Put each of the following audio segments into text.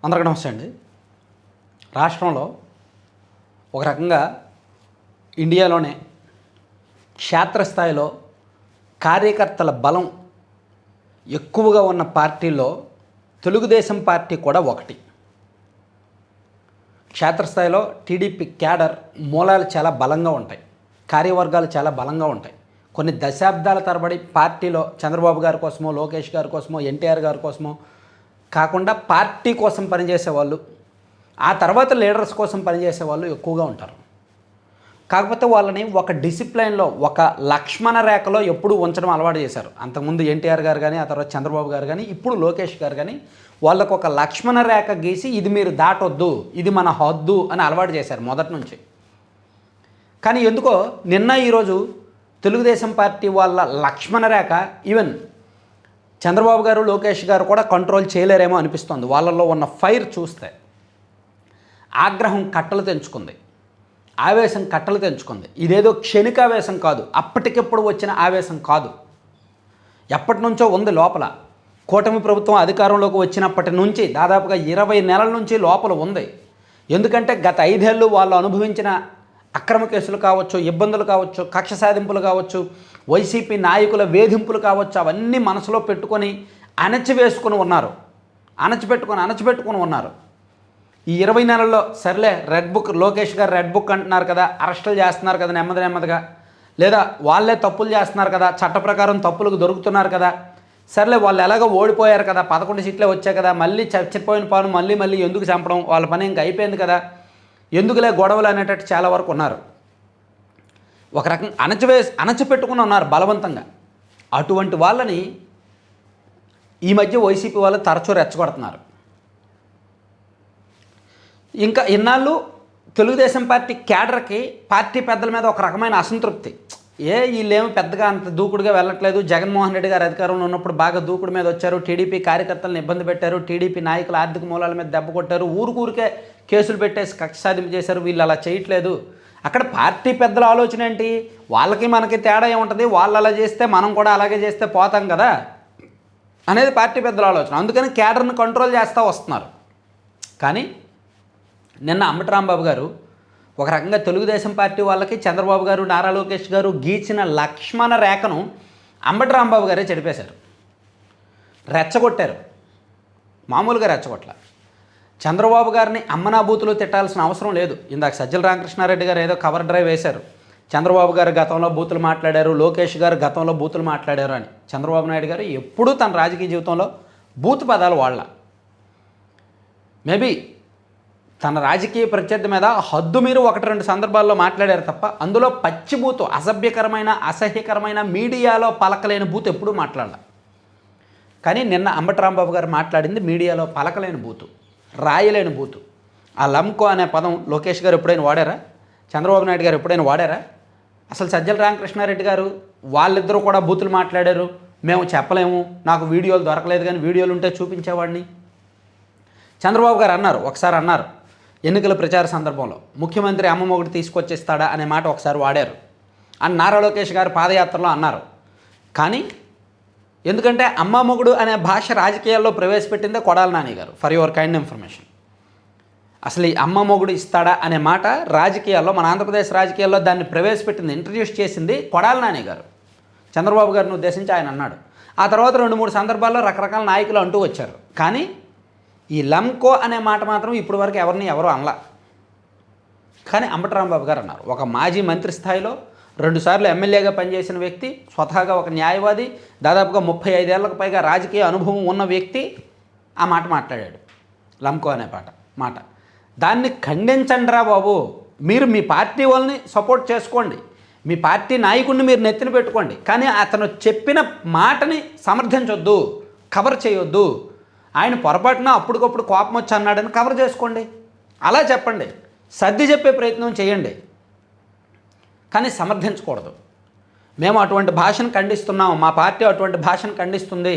అందరికీ నమస్తే అండి. రాష్ట్రంలో ఒక రకంగా ఇండియాలోనే క్షేత్రస్థాయిలో కార్యకర్తల బలం ఎక్కువగా ఉన్న పార్టీల్లో తెలుగుదేశం పార్టీ కూడా ఒకటి. క్షేత్రస్థాయిలో టీడీపీ క్యాడర్ మూలాలు చాలా బలంగా ఉంటాయి, కార్యవర్గాలు చాలా బలంగా ఉంటాయి. కొన్ని దశాబ్దాల తరబడి పార్టీలో చంద్రబాబు గారి కోసమో, లోకేష్ గారి కోసమో, ఎన్టీఆర్ గారి కోసమో కాకుండా పార్టీ కోసం పనిచేసేవాళ్ళు, ఆ తర్వాత లీడర్స్ కోసం పనిచేసే వాళ్ళు ఎక్కువగా ఉంటారు. కాకపోతే వాళ్ళని ఒక డిసిప్లైన్లో, ఒక లక్ష్మణ రేఖలో ఎప్పుడూ ఉంచడం అలవాటు చేశారు. అంతకుముందు ఎన్టీఆర్ గారు కానీ, ఆ తర్వాత చంద్రబాబు గారు కానీ, ఇప్పుడు లోకేష్ గారు కానీ వాళ్ళకు ఒక లక్ష్మణ రేఖ గీసి ఇది మీరు దాటొద్దు, ఇది మన హద్దు అని అలవాటు చేశారు మొదటి నుంచి. కానీ ఎందుకో నిన్న ఈరోజు తెలుగుదేశం పార్టీ వాళ్ళ లక్ష్మణ రేఖ ఈవెన్ చంద్రబాబు గారు, లోకేష్ గారు కూడా కంట్రోల్ చేయలేరేమో అనిపిస్తుంది. వాళ్ళల్లో ఉన్న ఫైర్ చూస్తే ఆగ్రహం కట్టలు తెంచుకుంది, ఆవేశం కట్టలు తెంచుకుంది. ఇదేదో క్షణికావేశం కాదు, అప్పటికెప్పుడు వచ్చిన ఆవేశం కాదు, ఎప్పటి నుంచో ఉంది లోపల. కూటమి ప్రభుత్వం అధికారంలోకి వచ్చినప్పటి నుంచి దాదాపుగా 20 నెలల నుంచి లోపల ఉంది. ఎందుకంటే గత 5 ఏళ్ళు వాళ్ళు అనుభవించిన అక్రమ కేసులు కావచ్చు, ఇబ్బందులు కావచ్చు, కక్ష సాధింపులు కావచ్చు, వైసీపీ నాయకుల వేధింపులు కావచ్చు, అవన్నీ మనసులో పెట్టుకొని అణచివేసుకుని ఉన్నారు, అణచిపెట్టుకుని ఉన్నారు. ఈ 20 నెలల్లో సర్లే రెడ్ బుక్, లోకేష్ గారు రెడ్ బుక్ అంటున్నారు కదా, అరెస్టులు చేస్తున్నారు కదా నెమ్మదిగా, లేదా వాళ్ళే తప్పులు చేస్తున్నారు కదా, చట్ట ప్రకారం తప్పులకు దొరుకుతున్నారు కదా, సర్లే వాళ్ళు ఎలాగో ఓడిపోయారు కదా, 11 సీట్లే వచ్చాయి కదా, మళ్ళీ చచ్చిపోయిన పాను మళ్ళీ ఎందుకు చంపడం, వాళ్ళ పని ఇంకా అయిపోయింది కదా, ఎందుకులే గొడవలు అనేటట్టు చాలా వరకు ఉన్నారు. ఒక రకం అణచిపెట్టుకుని ఉన్నారు బలవంతంగా. అటువంటి వాళ్ళని ఈ మధ్య వైసీపీ వాళ్ళు తరచూ రెచ్చగొడుతున్నారు. ఇంకా ఇన్నాళ్ళు తెలుగుదేశం పార్టీ క్యాడర్కి పార్టీ పెద్దల మీద ఒక రకమైన అసంతృప్తి. వీళ్ళేమో పెద్దగా అంత దూకుడుగా వెళ్ళట్లేదు, జగన్మోహన్ రెడ్డి గారు అధికారంలో ఉన్నప్పుడు బాగా దూకుడు మీద వచ్చారు, టీడీపీ కార్యకర్తలను ఇబ్బంది పెట్టారు, టీడీపీ నాయకుల ఆర్థిక మూలాల మీద దెబ్బ కొట్టారు, ఊరికే కేసులు పెట్టేసి కక్ష సాధింపు చేశారు, వీళ్ళు అలా చేయట్లేదు. అక్కడ పార్టీ పెద్దల ఆలోచన ఏంటి, వాళ్ళకి మనకి తేడా ఏముంటుంది, వాళ్ళు అలా చేస్తే మనం కూడా అలాగే చేస్తే పోతాం కదా అనేది పార్టీ పెద్దల ఆలోచన. అందుకని క్యాడర్ని కంట్రోల్ చేస్తూ వస్తున్నారు. కానీ నిన్న అంబటి రాంబాబు గారు ఒక రకంగా తెలుగుదేశం పార్టీ వాళ్ళకి చంద్రబాబు గారు, నారా లోకేష్ గారు గీచిన లక్ష్మణ రేఖను అంబటి రాంబాబు గారే చెడిపేశారు, రెచ్చగొట్టారు. మామూలుగా రెచ్చగొట్ల. చంద్రబాబు గారిని అమ్మనాబూతులు తిట్టాల్సిన అవసరం లేదు. ఇందాక సజ్జల రామకృష్ణారెడ్డి గారు ఏదో కవర్ డ్రైవ్ వేశారు, చంద్రబాబు గారు గతంలో బూతులు మాట్లాడారు, లోకేష్ గారు గతంలో బూతులు మాట్లాడారు అని. చంద్రబాబు నాయుడు గారు ఎప్పుడూ తన రాజకీయ జీవితంలో బూతు పదాలు వాడల. మేబీ తన రాజకీయ ప్రత్యర్థి మీద హద్దు మీరు 1-2 సందర్భాల్లో మాట్లాడారు తప్ప అందులో పచ్చి బూతు, అసభ్యకరమైన, అసహ్యకరమైన, మీడియాలో పలకలేని బూతు ఎప్పుడూ మాట్లాడాల. కానీ నిన్న అంబటి రాంబాబు గారు మాట్లాడింది మీడియాలో పలకలేని బూతు, రాయలేని బూతు. ఆ లంకో అనే పదం లోకేష్ గారు ఎప్పుడైనా వాడారా? చంద్రబాబు నాయుడు గారు ఎప్పుడైనా వాడారా? అసలు సజ్జల రామకృష్ణారెడ్డి గారు వాళ్ళిద్దరూ కూడా బూతులు మాట్లాడారు, మేము చెప్పలేము, నాకు వీడియోలు దొరకలేదు, కానీ వీడియోలు ఉంటే చూపించేవాడిని. చంద్రబాబు గారు అన్నారు, ఒకసారి అన్నారు ఎన్నికల ప్రచార సందర్భంలో, ముఖ్యమంత్రి అమ్మ మొగుడు తీసుకొచ్చేస్తాడా అనే మాట ఒకసారి వాడారు అని నారా లోకేష్ గారు పాదయాత్రలో అన్నారు. కానీ ఎందుకంటే అమ్మ మొగుడు అనే భాష రాజకీయాల్లో ప్రవేశపెట్టిందే కొడాలి నాని గారు. ఫర్ యువర్ కైండ్ ఇన్ఫర్మేషన్, అసలు ఈ అమ్మ మొగుడు ఇస్తాడా అనే మాట రాజకీయాల్లో, మన ఆంధ్రప్రదేశ్ రాజకీయాల్లో దాన్ని ప్రవేశపెట్టింది, ఇంట్రడ్యూస్ చేసింది కొడాలి నాని గారు. చంద్రబాబు గారిని ఉద్దేశించి ఆయన అన్నాడు. ఆ తర్వాత 2-3 సందర్భాల్లో రకరకాల నాయకులు అంటూ వచ్చారు. కానీ ఈ లంకో అనే మాట మాత్రం ఇప్పటి వరకు ఎవరు అనలా. కానీ అంబటి రాంబాబు గారు అన్నారు. ఒక మాజీ మంత్రి స్థాయిలో 2 సార్లు ఎమ్మెల్యేగా పనిచేసిన వ్యక్తి, స్వతహాగా ఒక న్యాయవాది, దాదాపుగా 35 ఏళ్లకు పైగా రాజకీయ అనుభవం ఉన్న వ్యక్తి ఆ మాట మాట్లాడాడు, లంకో అనే మాట. దాన్ని ఖండించండి రా బాబు, మీరు మీ పార్టీ వాళ్ళని సపోర్ట్ చేసుకోండి, మీ పార్టీ నాయకుడిని మీరు నెత్తిన పెట్టుకోండి, కానీ అతను చెప్పిన మాటని సమర్థించొద్దు, కవర్ చేయొద్దు. ఆయన పొరపాటున అప్పటికప్పుడు కోపం వచ్చి అన్నాడని కవర్ చేసుకోండి, అలా చెప్పండి, సర్ది చెప్పే ప్రయత్నం చేయండి, కానీ సమర్థించకూడదు. మేము అటువంటి భాషను ఖండిస్తున్నాం, మా పార్టీ అటువంటి భాషను ఖండిస్తుంది,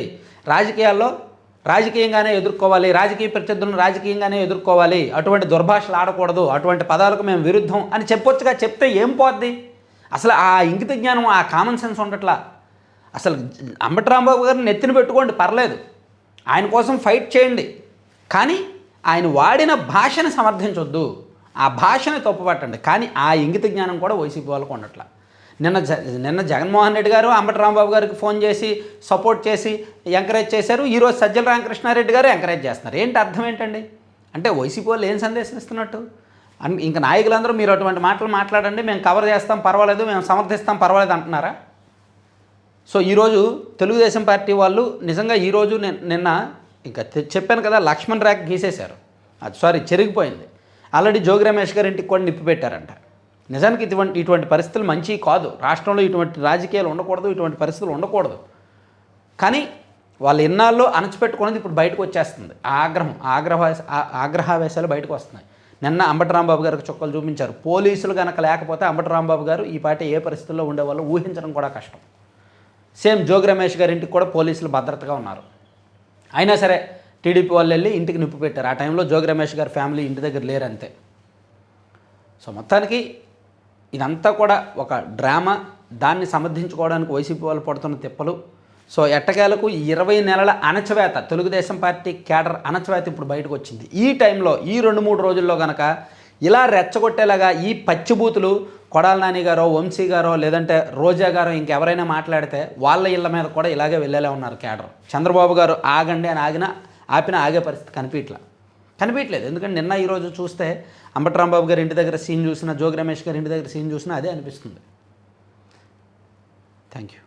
రాజకీయంగానే ఎదుర్కోవాలి, రాజకీయ ప్రత్యర్థులను రాజకీయంగానే ఎదుర్కోవాలి, అటువంటి దుర్భాషలు ఆడకూడదు, అటువంటి పదాలకు మేము విరుద్ధం అని చెప్పొచ్చుగా. చెప్తే ఏం పోద్ది? అసలు ఆ ఇంగిత జ్ఞానం, ఆ కామన్ సెన్స్ ఉండట్లా. అసలు అంబటి రాంబాబు గారిని నెత్తిన పెట్టుకోండి, పర్లేదు, ఆయన కోసం ఫైట్ చేయండి, కానీ ఆయన వాడిన భాషను సమర్థించొద్దు, ఆ భాషని తప్పుపట్టండి. కానీ ఆ ఇంగిత జ్ఞానం కూడా వైసీపీ వాళ్ళకు ఉండట్ల. నిన్న జగన్మోహన్ రెడ్డి గారు అంబటి రాంబాబు గారికి ఫోన్ చేసి సపోర్ట్ చేసి ఎంకరేజ్ చేశారు. ఈరోజు సజ్జల రామకృష్ణారెడ్డి గారు ఎంకరేజ్ చేస్తున్నారు. ఏంటి అర్థం ఏంటండి? అంటే వైసీపీ వాళ్ళు ఏం సందేశం ఇస్తున్నట్టు? ఇంకా నాయకులందరూ మీరు అటువంటి మాటలు మాట్లాడండి, మేము కవర్ చేస్తాం పర్వాలేదు, మేము సమర్థిస్తాం పర్వాలేదు అంటున్నారా? సో ఈరోజు తెలుగుదేశం పార్టీ వాళ్ళు నిజంగా ఈరోజు నిన్న ఇంకా చెప్పాను కదా, లక్ష్మణ్ రేఖ గీసేశారు. అది చెరిగిపోయింది. ఆల్రెడీ జోగి రమేష్ గారి ఇంటికి కూడా నిప్పు పెట్టారంట. నిజానికి ఇటువంటి పరిస్థితులు మంచివి కాదు. రాష్ట్రంలో ఇటువంటి రాజకీయాలు ఉండకూడదు, ఇటువంటి పరిస్థితులు ఉండకూడదు. కానీ వాళ్ళు ఎన్నాళ్ళు అణచిపెట్టుకున్నది ఇప్పుడు బయటకు వచ్చేస్తుంది. ఆ ఆగ్రహావేశాలు బయటకు వస్తున్నాయి. నిన్న అంబటి రాంబాబు గారికి చుక్కలు చూపించారు. పోలీసులు కనుక లేకపోతే అంబటి రాంబాబు గారు ఈ పార్టీ ఏ పరిస్థితుల్లో ఉండేవాళ్ళు ఊహించడం కూడా కష్టం. సేమ్ జోగి రమేష్ గారి ఇంటికి కూడా పోలీసులు భద్రతగా ఉన్నారు. అయినా సరే టీడీపీ వాళ్ళు వెళ్ళి ఇంటికి నిప్పు పెట్టారు. ఆ టైంలో జోగి రమేష్ గారి ఫ్యామిలీ ఇంటి దగ్గర లేరంతే. సో మొత్తానికి ఇదంతా కూడా ఒక డ్రామా. దాన్ని సమర్థించుకోవడానికి వైసీపీ వాళ్ళు పడుతున్న తిప్పలు. సో ఎట్టకేలకు 20 నెలల అణచివేత, తెలుగుదేశం పార్టీ క్యాడర్ అణచివేత ఇప్పుడు బయటకు వచ్చింది. ఈ టైంలో ఈ 2-3 రోజుల్లో కనుక ఇలా రెచ్చగొట్టేలాగా ఈ పచ్చిబూతులు కొడాల నాని గారో, వంశీ గారో, లేదంటే రోజా గారో ఇంకెవరైనా మాట్లాడితే వాళ్ళ ఇళ్ళ మీద కూడా ఇలాగే వెళ్ళేలా ఉన్నారు క్యాడర్. చంద్రబాబు గారు ఆగండి అని ఆపినా ఆగే పరిస్థితి కనిపించలేదు. ఎందుకంటే నిన్న ఈరోజు చూస్తే అంబటి రాంబాబు గారి ఇంటి దగ్గర సీన్ చూసినా, జోగి రమేష్ గారి ఇంటి దగ్గర సీన్ చూసినా అదే అనిపిస్తుంది. Thank you.